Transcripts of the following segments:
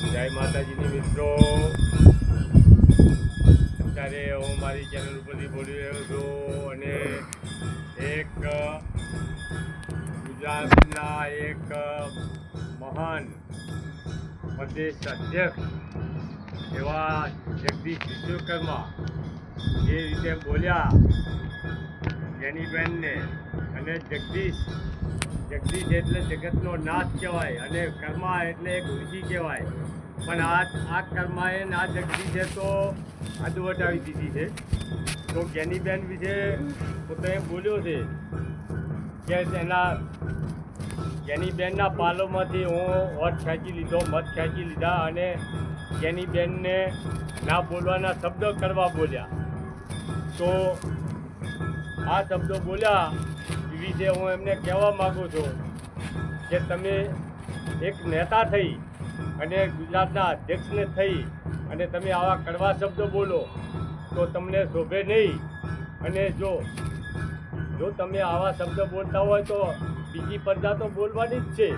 જય માતાજીની મિત્રો, અત્યારે હું મારી ચેનલ ઉપરથી બોલી રહ્યો છું અને એક ગુજરાતના એક મહાન પ્રદેશ અધ્યક્ષ એવા જગદીશ વિશ્વકર્મા જે રીતે બોલ્યા જેનીબેનને, અને જગદીશ એટલે જગતનો નાશ કહેવાય અને કર્મા એટલે એક ઋષિ કહેવાય. પણ આ કર્માએ આ જગદીશે તો હદ વટાવી દીધી છે. તો જ્ઞાનીબેન વિશે પોતે બોલ્યો છે કે તેના જ્ઞાનીબેનના પાલોમાંથી હું મત ખેંચી લીધા અને જ્ઞાનીબેનને ના બોલવાના શબ્દ કરવા બોલ્યા. તો આ શબ્દો બોલ્યા વિશે હું એમને કહેવા માગું છું કે તમે એક નેતા થઈ અને ગુજરાતના અધ્યક્ષને થઈ અને તમે આવા કડવા શબ્દો બોલો તો તમને શોભે નહીં. અને જો તમે આવા શબ્દો બોલતા હોય તો બીજી પ્રજા તો બોલવાની જ છે,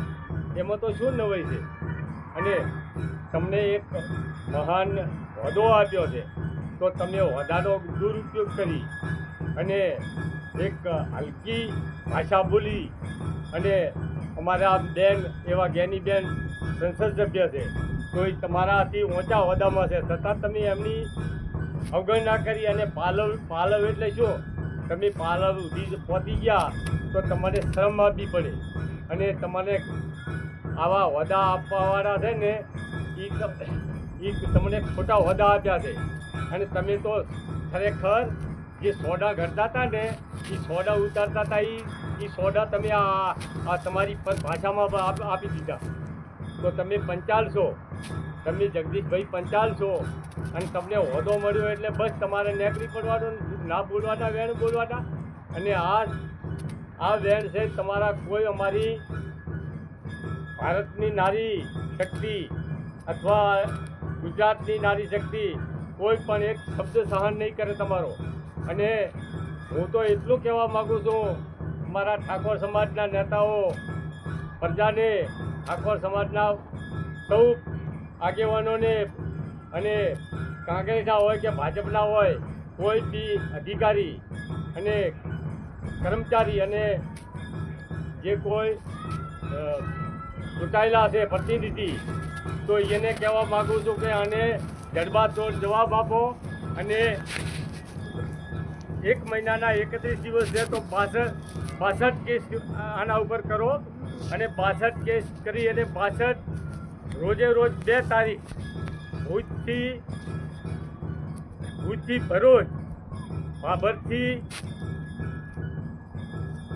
એમાં તો શું નવાઈ છે. અને તમને એક મહાન હોદ્દો આપ્યો છે તો તમે હોદ્દાનો દુરુપયોગ કરી અને એક હલકી ભાષા બોલી. અને અમારા બેન એવા જ્ઞાનીબેન સંસદ સભ્ય છે તો એ તમારાથી ઊંચા હોદ્દામાં છે, છતાં તમે એમની અવગણના કરી. અને પાલવ એટલે શું? તમે પાલવ સુધી પહોંચી ગયા તો તમારે શ્રમ આપવી પડે. અને તમારે આવા હોદ્દા આપવાવાળા છે ને એ તમને ખોટા હોદ્દા આપ્યા છે. અને તમે તો ખરેખર જે સોડા ઘડતા હતા ને એ સોડા ઉતારતા હતા એ સોડા તમે આ તમારી ભાષામાં આપી દીધા. તો તમે પંચાલ છો, તમે જગદીશભાઈ પંચાલ છો અને તમને હોદ્દો મળ્યો એટલે બસ તમારે નેકરી પડવાનો, ના બોલવાના, વેણ બોલવાના. અને આ વેણ છે તમારા કોઈ અમારી ભારતની નારી શક્તિ અથવા ગુજરાતની નારી શક્તિ કોઈ પણ એક શબ્દ સહન નહીં કરે તમારો. અને હું તો એટલું કહેવા માગું છું અમારા ઠાકોર સમાજના નેતાઓ, પ્રજાને, ઠાકોર સમાજના સૌ આગેવાનોને, અને કોંગ્રેસના હોય કે ભાજપના હોય, કોઈ બી અધિકારી અને કર્મચારી અને જે કોઈ ચૂંટાયેલા છે પ્રતિનિધિ, તો એને કહેવા માગું છું કે આને જડબાતોડ જવાબ આપો. અને 1 મહિનાના 31 દિવસ છે તો 62 કેસ આના ઉપર કરો. અને 62 કેસ કરી અને 62 રોજે રોજ 2 તારીખ ભુજથી ભરૂચ,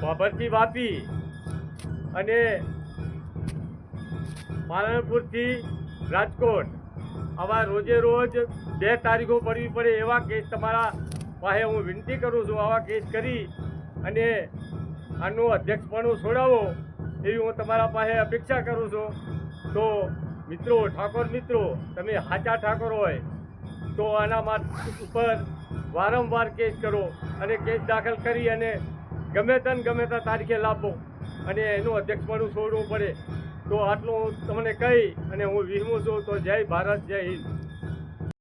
ભાભરથી વાપી અને પાલનપુરથી રાજકોટ, આવા રોજે રોજ 2 તારીખો પડવી પડે એવા કેસ તમારા પાસે હું વિનંતી કરું છું. આવા કેસ કરી અને આનું અધ્યક્ષપણું છોડાવો એવી હું તમારા પાસે અપેક્ષા કરું છું. તો મિત્રો, ઠાકોર મિત્રો, તમે સાચા ઠાકોર હોય તો આના ઉપર વારંવાર કેસ કરો અને કેસ દાખલ કરી અને ગમે તે તારીખે લાવો અને એનું અધ્યક્ષપણું છોડવું પડે. તો આટલું તમને કહી અને હું વિરમું છું. તો જય ભારત, જય હિન્દ.